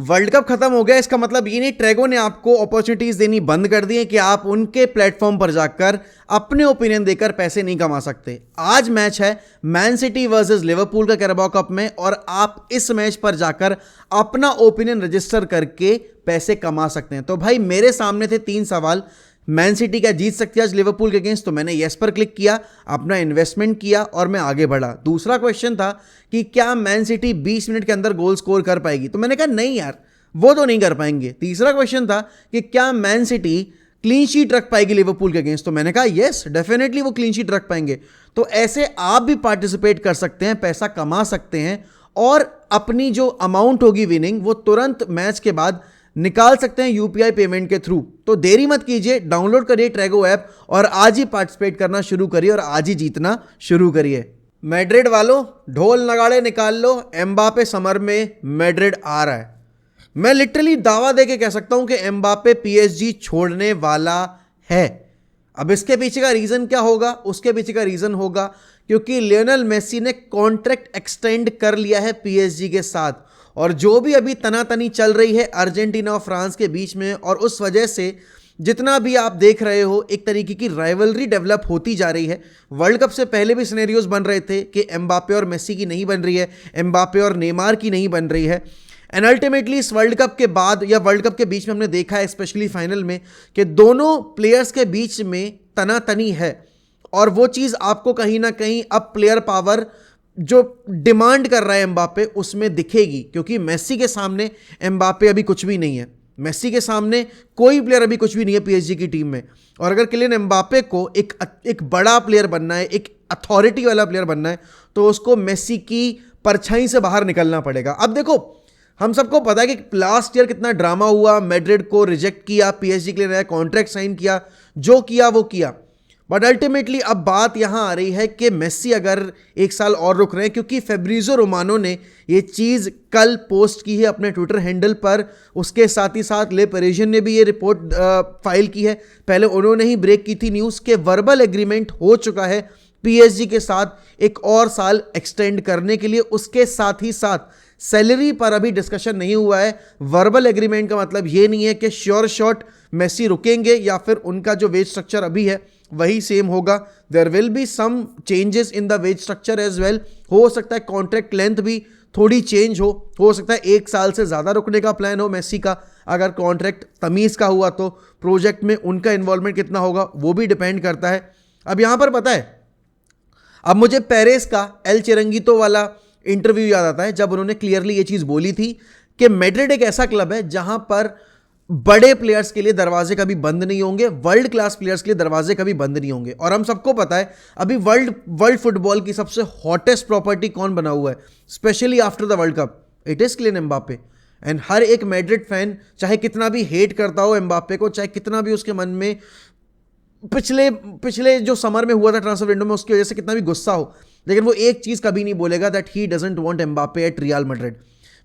World cup खत्म हो गया, इसका मतलब ये नहीं ट्रेगो ने आपको अपॉर्चुनिटीज देनी बंद कर दी है कि आप उनके प्लेटफॉर्म पर जाकर अपने ओपिनियन देकर पैसे नहीं कमा सकते। आज मैच है मैन सिटी वर्सेस लिवरपूल का कैराबाओ कप में, और आप इस मैच पर जाकर अपना ओपिनियन रजिस्टर करके पैसे कमा सकते हैं। तो भाई मेरे सामने थे 3 सवाल, मैन सिटी क्या जीत सकती है आज लिवरपूल के अगेंस्ट, तो मैंने येस पर क्लिक किया, अपना इन्वेस्टमेंट किया और मैं आगे बढ़ा। दूसरा क्वेश्चन था कि क्या मैन सिटी 20 मिनट के अंदर गोल स्कोर कर पाएगी, तो मैंने कहा नहीं यार वो तो नहीं कर पाएंगे। तीसरा क्वेश्चन था कि क्या मैन सिटी क्लीन शीट रख पाएगी लिवरपूल के अगेंस्ट, तो मैंने कहा येस डेफिनेटली वो क्लीन शीट रख पाएंगे। तो ऐसे आप भी पार्टिसिपेट कर सकते हैं, पैसा कमा सकते हैं और अपनी जो अमाउंट होगी विनिंग वो तुरंत मैच के बाद निकाल सकते हैं यूपीआई पेमेंट के थ्रू। तो देरी मत कीजिए, डाउनलोड करिए ट्रेगो ऐप और आज ही पार्टिसिपेट करना शुरू करिए और आज ही जीतना शुरू करिए। मैड्रिड वालों ढोल नगाड़े निकाल लो, एम्बापे समर में मैड्रिड आ रहा है। मैं लिटरली दावा दे के कह सकता हूं कि एम्बापे पीएसजी छोड़ने वाला है। अब इसके पीछे का रीजन क्या होगा, उसके पीछे का रीजन होगा क्योंकि लियोनेल मेसी ने कॉन्ट्रैक्ट एक्सटेंड कर लिया है पीएसजी के साथ, और जो भी अभी तनातनी चल रही है अर्जेंटीना और फ्रांस के बीच में, और उस वजह से जितना भी आप देख रहे हो एक तरीके की राइवलरी डेवलप होती जा रही है। वर्ल्ड कप से पहले भी सिनेरियोज बन रहे थे कि एम्बापे और मेसी की नहीं बन रही है, एम्बापे और नेमार की नहीं बन रही है, एंड अल्टीमेटली इस वर्ल्ड कप के बाद या वर्ल्ड कप के बीच में हमने देखा है स्पेशली फाइनल में कि दोनों प्लेयर्स के बीच में तनातनी है, और वो चीज़ आपको कहीं ना कहीं अब प्लेयर पावर जो डिमांड कर रहा है एम्बापे उसमें दिखेगी, क्योंकि मेसी के सामने एम्बापे अभी कुछ भी नहीं है। मेसी के सामने कोई प्लेयर अभी कुछ भी नहीं है पीएसजी की टीम में, और अगर किलियन एम्बापे को एक बड़ा प्लेयर बनना है, एक अथॉरिटी वाला प्लेयर बनना है, तो उसको मेसी की परछाई से बाहर निकलना पड़ेगा। अब देखो हम सबको पता है कि लास्ट ईयर कितना ड्रामा हुआ, मैड्रिड को रिजेक्ट किया, पीएसजी के लिए नया कॉन्ट्रैक्ट साइन किया, जो किया वो किया, बट अल्टीमेटली अब बात यहां आ रही है कि मेसी अगर 1 साल और रुक रहे हैं, क्योंकि फेब्रिजो रोमानो ने ये चीज़ कल पोस्ट की है अपने ट्विटर हैंडल पर, उसके साथ ही साथ ले पेरिजियन ने भी ये रिपोर्ट फाइल की है। पहले उन्होंने ही ब्रेक की थी न्यूज़ के वर्बल एग्रीमेंट हो चुका है पीएसजी के साथ 1 और साल एक्सटेंड करने के लिए, उसके साथ ही साथ सैलरी पर अभी डिस्कशन नहीं हुआ है। वर्बल एग्रीमेंट का मतलब ये नहीं है कि श्योर शॉट मेसी रुकेंगे या फिर उनका जो वेज स्ट्रक्चर अभी है वही सेम होगा। There will be some changes in the wage structure as well. हो सकता है कॉन्ट्रैक्ट लेंथ भी थोड़ी चेंज हो सकता है 1 साल से ज़्यादा रुकने का प्लान हो मेसी का। अगर कॉन्ट्रैक्ट तमीज़ का हुआ तो प्रोजेक्ट में उनका इन्वॉल्वमेंट कितना होगा वो भी डिपेंड करता है। अब यहाँ पर पता है, अब मुझे पेरेस का एल चिरंगीतो वाला इंटरव्यू याद आता है जब उन्होंने क्लियरली ये चीज़ बोली थी कि मैड्रिड एक ऐसा क्लब है जहां पर बड़े प्लेयर्स के लिए दरवाजे कभी बंद नहीं होंगे, वर्ल्ड क्लास प्लेयर्स के लिए दरवाजे कभी बंद नहीं होंगे। और हम सबको पता है अभी वर्ल्ड फुटबॉल की सबसे हॉटेस्ट प्रॉपर्टी कौन बना हुआ है, specially after the world cup, it is Kylian Mbappe. And हर एक मैड्रिड फैन चाहे कितना भी हेट करता हो एम्बापे को, चाहे कितना भी उसके मन में पिछले जो समर में हुआ था ट्रांसफर विंडो में उसकी वजह से कितना भी गुस्सा हो, लेकिन वो एक चीज़ कभी नहीं बोलेगा that he doesn't want Mbappe at Real Madrid,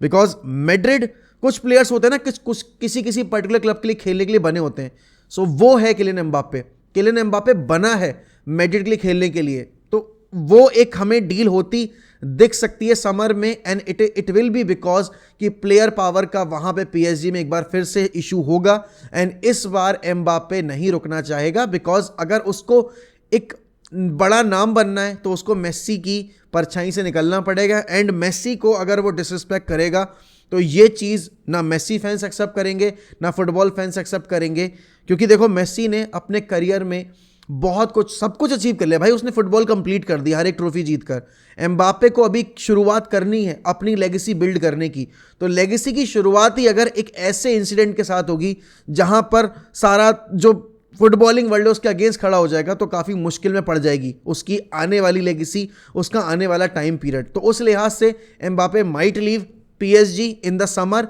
because Madrid कुछ प्लेयर्स होते हैं ना किसी पर्टिकुलर क्लब के लिए खेलने के लिए बने होते हैं। सो वो है किलियन एम्बापे। किलियन एम्बापे बना है मैड्रिड के लिए खेलने के लिए, तो वो एक हमें डील होती दिख सकती है समर में, and it will be because कि प्लेयर पावर का वहाँ पे पीएसजी में एक बार फिर से इशू होगा, एंड इस बार एम्बापे नहीं रुकना चाहेगा, बिकॉज अगर उसको एक बड़ा नाम बनना है तो उसको मेसी की परछाई से निकलना पड़ेगा, एंड मेसी को अगर वो डिसरिस्पेक्ट करेगा तो ये चीज़ ना मेसी फैंस एक्सेप्ट करेंगे ना फुटबॉल फैंस एक्सेप्ट करेंगे। क्योंकि देखो मेसी ने अपने करियर में बहुत कुछ सब कुछ अचीव कर लिया भाई, उसने फुटबॉल कंप्लीट कर दिया हर एक ट्रॉफी जीतकर। एम्बापे को अभी शुरुआत करनी है अपनी लेगेसी बिल्ड करने की, तो लेगेसी की शुरुआत ही अगर एक ऐसे इंसिडेंट के साथ होगी जहां पर सारा जो फुटबॉलिंग वर्ल्ड उसके अगेंस्ट खड़ा हो जाएगा, तो काफ़ी मुश्किल में पड़ जाएगी उसकी आने वाली लेगेसी, उसका आने वाला टाइम पीरियड। तो उस लिहाज से Mbappe might leave PSG in the summer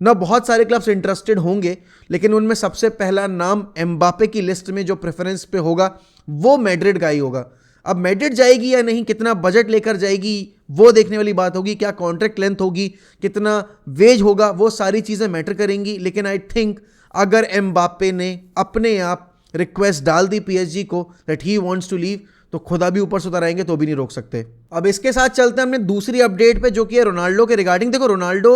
ना। बहुत सारे क्लब्स इंटरेस्टेड होंगे, लेकिन उनमें सबसे पहला नाम एम्बापे की लिस्ट में जो प्रेफरेंस पे होगा वो मैड्रिड का ही होगा। अब मैड्रिड जाएगी या नहीं, कितना बजट लेकर जाएगी वो देखने वाली बात होगी, क्या कॉन्ट्रैक्ट लेंथ होगी, कितना वेज होगा, वो सारी चीज़ें मैटर करेंगी। लेकिन आई थिंक अगर एम्बापे ने अपने आप रिक्वेस्ट डाल दी पीएसजी को that he wants to leave, तो खुदा भी ऊपर से उतर आएंगे तो भी नहीं रोक सकते। अब इसके साथ चलते हैं हमने दूसरी अपडेट पे, जो कि है रोनाल्डो के रिगार्डिंग। देखो रोनाल्डो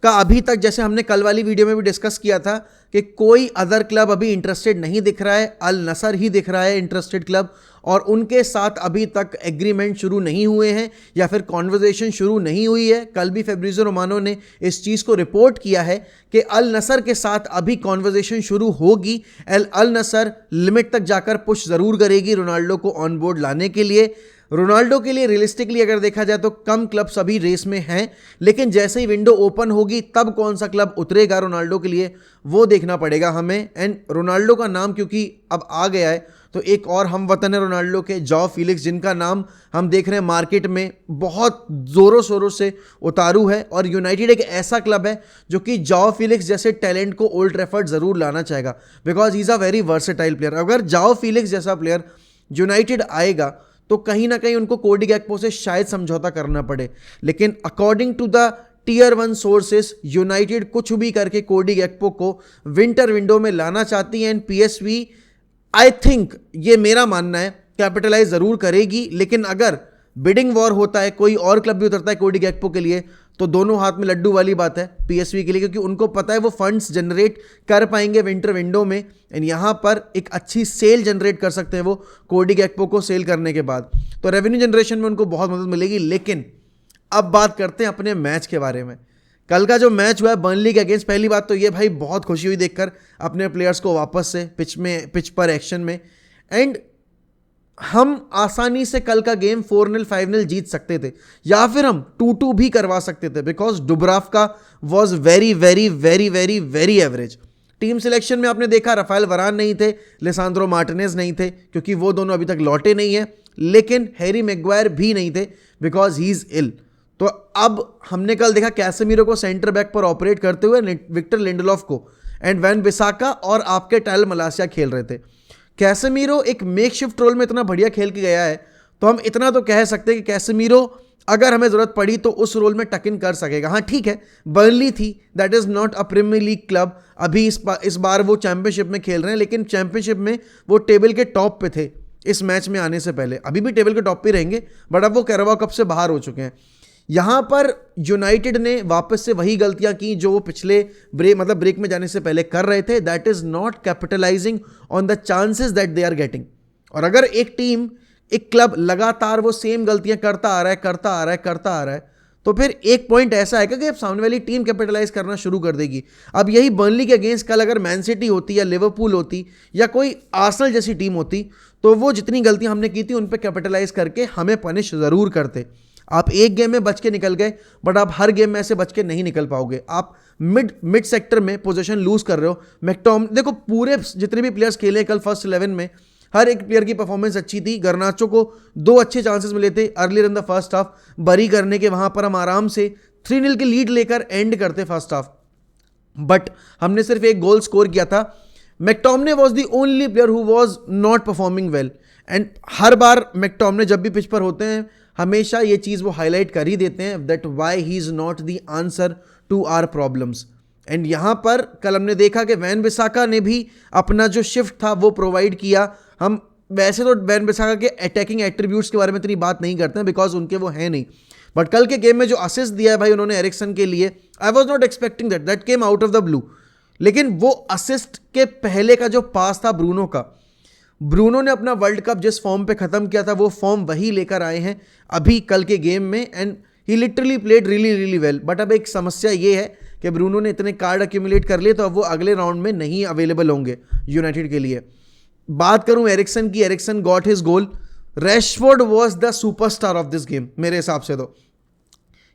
का अभी तक, जैसे हमने कल वाली वीडियो में भी डिस्कस किया था, कि कोई अदर क्लब अभी इंटरेस्टेड नहीं दिख रहा है, अल नसर ही दिख रहा है इंटरेस्टेड क्लब, और उनके साथ अभी तक एग्रीमेंट शुरू नहीं हुए हैं या फिर कॉन्वर्जेशन शुरू नहीं हुई है। कल भी फैब्रिज़ो रोमानो ने इस चीज़ को रिपोर्ट किया है कि अल नसर के साथ अभी कॉन्वर्जेशन शुरू होगी। अल नसर लिमिट तक जाकर पुश ज़रूर करेगी रोनाल्डो को ऑन बोर्ड लाने के लिए। रोनाल्डो के लिए रियलिस्टिकली अगर देखा जाए तो कम क्लब्स अभी रेस में हैं, लेकिन जैसे ही विंडो ओपन होगी तब कौन सा क्लब उतरेगा रोनाल्डो के लिए वो देखना पड़ेगा हमें। एंड रोनाल्डो का नाम क्योंकि अब आ गया है तो एक और हम वतन है रोनाल्डो के, जॉ फीलिक्स, जिनका नाम हम देख रहे हैं मार्केट में बहुत ज़ोरों शोरों से उतारू है। और यूनाइटेड एक ऐसा क्लब है जो कि जॉ फीलिक्स जैसे टैलेंट को ओल्ड ट्रैफर्ड ज़रूर लाना चाहेगा, because he is a very versatile player. अगर जॉ फीलिक्स जैसा प्लेयर यूनाइटेड आएगा तो कहीं ना कहीं उनको कोडी गैक्पो से शायद समझौता करना पड़े, लेकिन according to the tier 1 sources United कुछ भी करके कोडी गैक्पो को विंटर विंडो में लाना चाहती है। एंड पीएसवी, आई थिंक, ये मेरा मानना है, कैपिटलाइज ज़रूर करेगी। लेकिन अगर बिडिंग वॉर होता है, कोई और क्लब भी उतरता है कोडी गैक्पो के लिए, तो दोनों हाथ में लड्डू वाली बात है पीएसवी के लिए, क्योंकि उनको पता है वो फंड्स जनरेट कर पाएंगे विंटर विंडो में। एंड यहाँ पर एक अच्छी सेल जनरेट कर सकते हैं वो कोडी गैक्पो को सेल करने के बाद, तो रेवेन्यू जनरेशन में उनको बहुत मदद मिलेगी। लेकिन अब बात करते हैं अपने मैच के बारे में। कल का जो मैच हुआ है बर्नली के अगेंस्ट, पहली बात तो ये भाई बहुत खुशी हुई देखकर अपने प्लेयर्स को वापस से पिच पर एक्शन में। एंड हम आसानी से कल का गेम 4-0 5-0 जीत सकते थे, या फिर हम 2-2 भी करवा सकते थे, because Dubravka was very very very very very average. Team selection में आपने देखा राफेल वरान नहीं थे, लिसांद्रो मार्टिनेज नहीं थे क्योंकि वो दोनों अभी तक लौटे नहीं हैं, लेकिन हैरी मैग्वायर भी नहीं थे बिकॉज ही इज़ इल। तो अब हमने कल देखा कैसेमीरो को सेंटर बैक पर ऑपरेट करते हुए, विक्टर लिंडलॉफ को, एंड वैन बिसाका और आपके टाइल मलासिया खेल रहे थे। कैसेमीरो एक मेकशिफ्ट रोल में इतना बढ़िया खेल के गया है, तो हम इतना तो कह सकते हैं कि कैसेमीरो अगर हमें ज़रूरत पड़ी तो उस रोल में टक इन कर सकेगा। हाँ ठीक है, बर्नली थी, that is not a premier league club, अभी इस बार वो चैंपियनशिप में खेल रहे हैं, लेकिन चैंपियनशिप में वो टेबल के टॉप पे थे इस मैच में आने से पहले, अभी भी टेबल के टॉप पे रहेंगे, बट अब वो कैराबाओ कप से बाहर हो चुके हैं। यहाँ पर यूनाइटेड ने वापस से वही गलतियां की जो वो पिछले ब्रेक में जाने से पहले कर रहे थे, that is not capitalising on the chances that they are getting. और अगर एक क्लब लगातार वो सेम गलतियां करता आ रहा है, तो फिर एक पॉइंट ऐसा है कि अब सामने वाली टीम कैपिटलाइज करना शुरू कर देगी। अब यही बर्नली के अगेंस्ट कल अगर मैन सिटी होती या लिवरपूल होती या कोई आर्सेनल जैसी टीम होती, तो वो जितनी गलतियां हमने की थी उन पर कैपिटलाइज करके हमें पनिश ज़रूर करते। आप एक गेम में बच के निकल गए, बट आप हर गेम में ऐसे बच के नहीं निकल पाओगे। आप मिड सेक्टर में पोजीशन लूज कर रहे हो। मैकटॉम, देखो पूरे जितने भी प्लेयर्स खेले कल फर्स्ट 11 में, हर एक प्लेयर की परफॉर्मेंस अच्छी थी। गर्नाचो को 2 अच्छे चांसेस मिले थे earlier in the first half बरी करने के, वहां पर हम आराम से 3-0 की लीड लेकर एंड करते फर्स्ट हाफ, बट हमने सिर्फ एक गोल स्कोर किया था। McTominay was the only player who was not performing well, and हर बार मैकटॉमने जब भी पिच पर होते हैं हमेशा ये चीज़ वो हाईलाइट कर ही देते हैं, that why he is not the answer to our problems. And यहाँ पर कल हमने देखा कि वैन बिसाका ने भी अपना जो शिफ्ट था वो प्रोवाइड किया। हम वैसे तो वैन बिसाका के अटैकिंग एट्रीब्यूट्स के बारे में इतनी बात नहीं करते हैं बिकॉज उनके वो हैं नहीं, बट कल के गेम में जो असिस्ट दिया है भाई उन्होंने एरिक्सन के लिए, I was not expecting that came out of the blue. लेकिन वो असिस्ट के पहले का जो पास था ब्रूनो का, ब्रूनो ने अपना वर्ल्ड कप जिस फॉर्म पे ख़त्म किया था वो फॉर्म वही लेकर आए हैं अभी कल के गेम में, and he literally played really well. But अब एक समस्या ये है कि ब्रूनो ने इतने कार्ड अक्यूमुलेट कर लिए तो अब वो अगले राउंड में नहीं अवेलेबल होंगे यूनाइटेड के लिए। बात करूं एरिक्सन की, Eriksen got his goal. Rashford was the superstar of this game मेरे हिसाब से, तो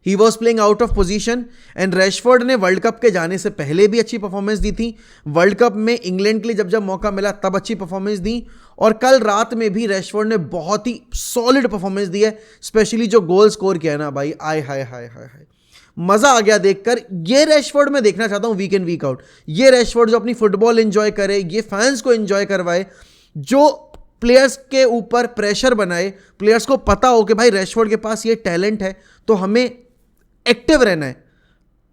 he was playing out of position, and Rashford ने वर्ल्ड कप के जाने से पहले भी अच्छी परफॉर्मेंस दी थी, वर्ल्ड कप में इंग्लैंड के लिए जब मौका मिला तब अच्छी परफॉर्मेंस दी, और कल रात में भी रैशफोर्ड ने बहुत ही सॉलिड परफॉर्मेंस दी है। स्पेशली जो गोल स्कोर किया है ना भाई, आय हाय हाय हाय हाय, मज़ा आ गया देखकर। ये रैशफोर्ड मैं देखना चाहता हूँ वीक इन वीक आउट। ये रैशफोर्ड जो अपनी फुटबॉल एंजॉय करे, ये फैंस को एंजॉय करवाए, जो प्लेयर्स के ऊपर प्रेशर बनाए, प्लेयर्स को पता हो कि भाई रैशफोर्ड के पास ये टैलेंट है तो हमें एक्टिव रहना है,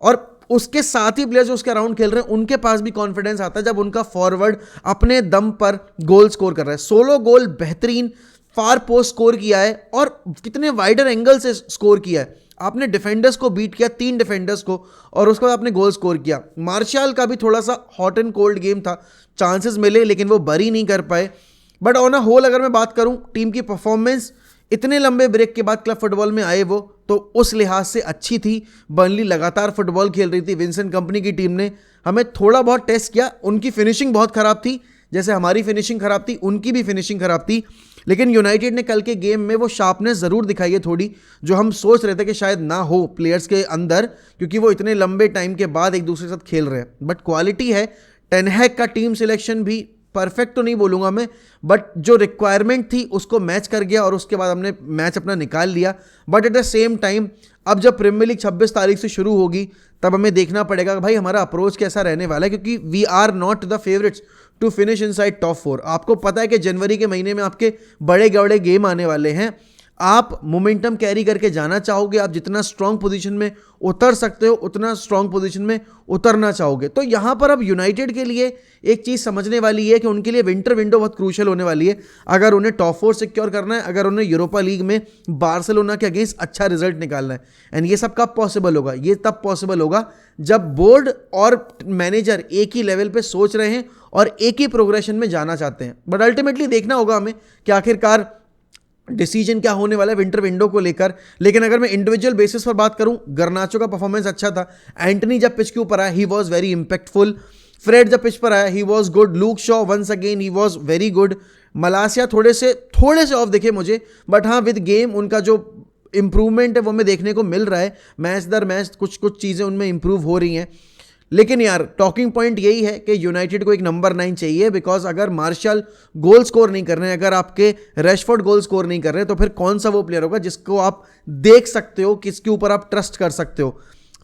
और उसके साथ ही प्लेयर्स जो उसके अराउंड खेल रहे हैं उनके पास भी कॉन्फिडेंस आता है जब उनका फॉरवर्ड अपने दम पर गोल स्कोर कर रहा है। 16 गोल बेहतरीन फार पोस्ट स्कोर किया है और कितने वाइडर एंगल से स्कोर किया है। आपने डिफेंडर्स को बीट किया, 3 डिफेंडर्स को, और उसके बाद आपने गोल स्कोर किया। मार्शल का भी थोड़ा सा हॉट एंड कोल्ड गेम था, चांसेस मिले लेकिन वो बरी नहीं कर पाए। बट ऑन अ होल अगर मैं बात करूं टीम की परफॉर्मेंस इतने लंबे ब्रेक के बाद क्लब फुटबॉल में आए वो, तो उस लिहाज से अच्छी थी। बर्नली लगातार फुटबॉल खेल रही थी। विंसेंट कंपनी की टीम ने हमें थोड़ा बहुत टेस्ट किया। उनकी फिनिशिंग बहुत खराब थी, जैसे हमारी फिनिशिंग खराब थी, उनकी भी फिनिशिंग खराब थी। लेकिन यूनाइटेड ने कल के गेम में वो शार्पनेस ज़रूर दिखाई है थोड़ी, जो हम सोच रहे थे कि शायद ना हो प्लेयर्स के अंदर, क्योंकि वो इतने लंबे टाइम के बाद एक दूसरे के साथ खेल रहे हैं। बट क्वालिटी है। टेन हैग का टीम सिलेक्शन भी परफेक्ट तो नहीं बोलूँगा मैं, बट जो रिक्वायरमेंट थी उसको मैच कर गया और उसके बाद हमने मैच अपना निकाल लिया। But at the same time अब जब प्रीमियर लीग 26 तारीख से शुरू होगी तब हमें देखना पड़ेगा कि भाई हमारा अप्रोच कैसा रहने वाला है, क्योंकि we are not the favourites to finish inside top 4। आपको पता है कि जनवरी के महीने में आपके बड़े बड़े गेम आने वाले हैं। आप मोमेंटम कैरी करके जाना चाहोगे, आप जितना स्ट्रांग पोजीशन में उतर सकते हो उतना स्ट्रांग पोजीशन में उतरना चाहोगे। तो यहाँ पर अब यूनाइटेड के लिए एक चीज़ समझने वाली है कि उनके लिए विंटर विंडो बहुत क्रूशियल होने वाली है। अगर उन्हें टॉप 4 सिक्योर करना है, अगर उन्हें यूरोपा लीग में बार्सिलोना के अगेंस्ट अच्छा रिजल्ट निकालना है। एंड ये सब कब पॉसिबल होगा? ये तब पॉसिबल होगा जब बोर्ड और मैनेजर एक ही लेवल पे सोच रहे हैं और एक ही प्रोग्रेशन में जाना चाहते हैं। बट अल्टीमेटली देखना होगा हमें कि आखिरकार डिसीजन क्या होने वाला है विंटर विंडो को लेकर। लेकिन अगर मैं इंडिविजुअल बेसिस पर बात करूं, गर्नाचो का परफॉर्मेंस अच्छा था। एंटनी जब पिच के ऊपर आया he was very impactful. Fred जब पिच पर आया he was good. Luke Shaw once again he was very good. Malacia थोड़े से ऑफ दिखे मुझे, बट हाँ विद गेम उनका जो इंप्रूवमेंट है वो हमें देखने को मिल रहा है। मैच दर मैच कुछ चीज़ें उनमें इंप्रूव हो रही हैं। लेकिन यार टॉकिंग पॉइंट यही है कि यूनाइटेड को एक नंबर 9 चाहिए, बिकॉज अगर मार्शल गोल स्कोर नहीं कर रहे हैं, अगर आपके रैशफोर्ड गोल स्कोर नहीं कर रहे हैं, तो फिर कौन सा वो प्लेयर होगा जिसको आप देख सकते हो, किसके ऊपर आप ट्रस्ट कर सकते हो।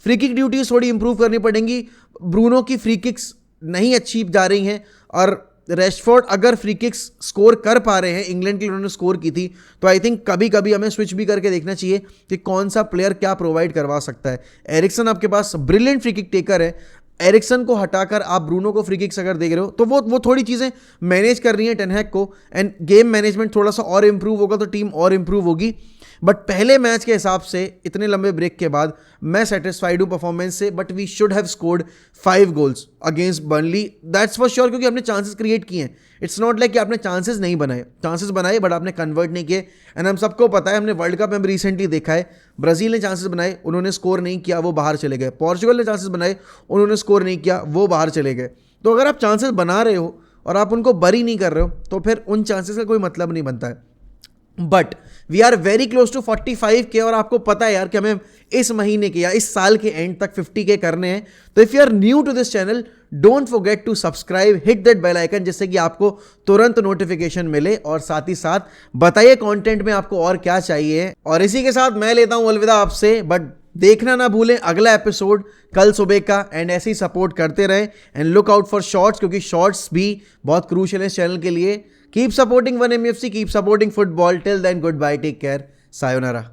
फ्री किक ड्यूटीज थोड़ी इंप्रूव करनी पड़ेंगी। ब्रूनो की फ्री किक्स नहीं अच्छी जा रही हैं, और रैशफोर्ड अगर फ्री किक्स स्कोर कर पा रहे हैं, इंग्लैंड के लिए उन्होंने स्कोर की थी, तो आई थिंक कभी कभी हमें स्विच भी करके देखना चाहिए कि कौन सा प्लेयर क्या प्रोवाइड करवा सकता है। एरिक्सन आपके पास ब्रिलियंट फ्री किक टेकर है। एरिक्सन को हटाकर आप ब्रूनो को फ्री किक्स अगर देख रहे हो, तो वो थोड़ी चीज़ें मैनेज कर रही हैं टेन हैग को। एंड गेम मैनेजमेंट थोड़ा सा और इंप्रूव होगा तो टीम और इंप्रूव होगी। बट पहले मैच के हिसाब से इतने लंबे ब्रेक के बाद मैं सेटिस्फाइड हूँ परफॉर्मेंस से। But we should have scored 5 goals against Burnley, that's for sure, क्योंकि हमने चांसेस क्रिएट किए हैं। इट्स नॉट लाइक कि आपने चांसेस नहीं बनाए, चांसेस बनाए बट आपने कन्वर्ट नहीं किए। एंड हम सबको पता है, हमने वर्ल्ड कप में भी रिसेंटली देखा है, ब्राज़ील ने चांसेस बनाए, उन्होंने स्कोर नहीं किया, वो बाहर चले गए। पोर्चुगल ने चांसेस बनाए, उन्होंने स्कोर नहीं किया, वो बाहर चले गए। तो अगर आप चांसेस बना रहे हो और आप उनको बरी नहीं कर रहे हो, तो फिर उन चांसेस का कोई मतलब नहीं बनता है। But we are very close to 45 के, और आपको पता है यार कि हमें इस महीने के या इस साल के एंड तक 50 के करने हैं। तो if you are new to this channel, don't forget to subscribe, hit that bell icon, जिससे कि आपको तुरंत नोटिफिकेशन मिले। और साथ ही साथ बताइए कंटेंट में आपको और क्या चाहिए। और इसी के साथ मैं लेता हूं अलविदा आपसे, बट देखना ना भूलें अगला एपिसोड कल सुबह का। एंड ऐसे ही सपोर्ट करते रहें and look out for shorts, क्योंकि शॉर्ट्स भी बहुत क्रूशियल है इस चैनल के लिए। Keep supporting 1MFC, keep supporting football. Till then, goodbye, take care, sayonara.